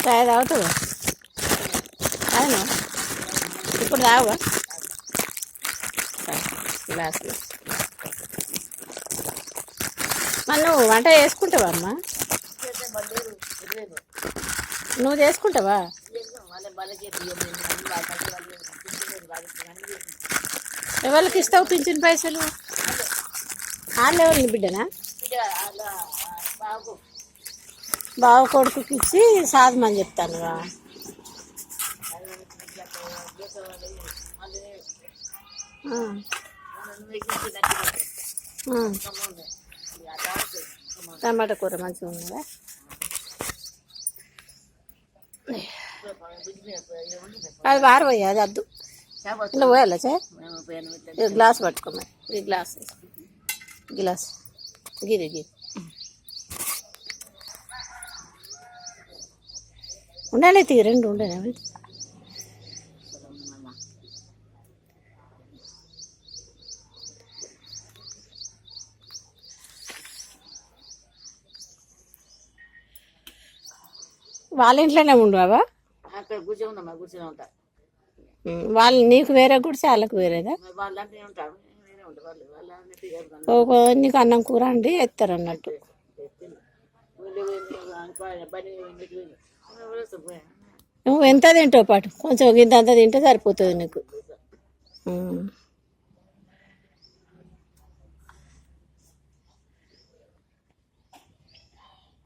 చాయ్ తాగుతావా? అవును, ఇప్పుడు తాగువా? గ్లాసులు. మరి నువ్వు వంట చేసుకుంటావా అమ్మా? నువ్వు చేసుకుంటావా? ఎవరికి ఇస్తావు పింఛన్ పైసలు? వాళ్ళు ఎవరిని బిడ్డనా? బావ కొడుకుకి ఇచ్చి సాధమని చెప్తాను. టమాటా కూర మంచిగా ఉన్నదా? అది వారపోయా, అది వద్దు. ఇలా పోయాలా సార్? గ్లాస్ పట్టుకోమని. ఈ గ్లాస్ గ్లాస్ గిరి గిరి ఉండాలి. తీ రెండు ఉండేనా? వాళ్ళ ఇంట్లోనే ఉండవా? అక్కడ కూర్చోందమ్మా, కూర్చొని ఉంటా. వాళ్ళు నీకు వేరే గుడిసె, వాళ్ళకు వేరేదా? వాళ్ళంటే ఉంటారు. నీకు అన్నం కూర అండి ఎత్తారు అన్నట్టు. నువ్వు ఎంత తింటావు పాటు? కొంచెం ఇంత అంత తింటే సరిపోతుంది నీకు.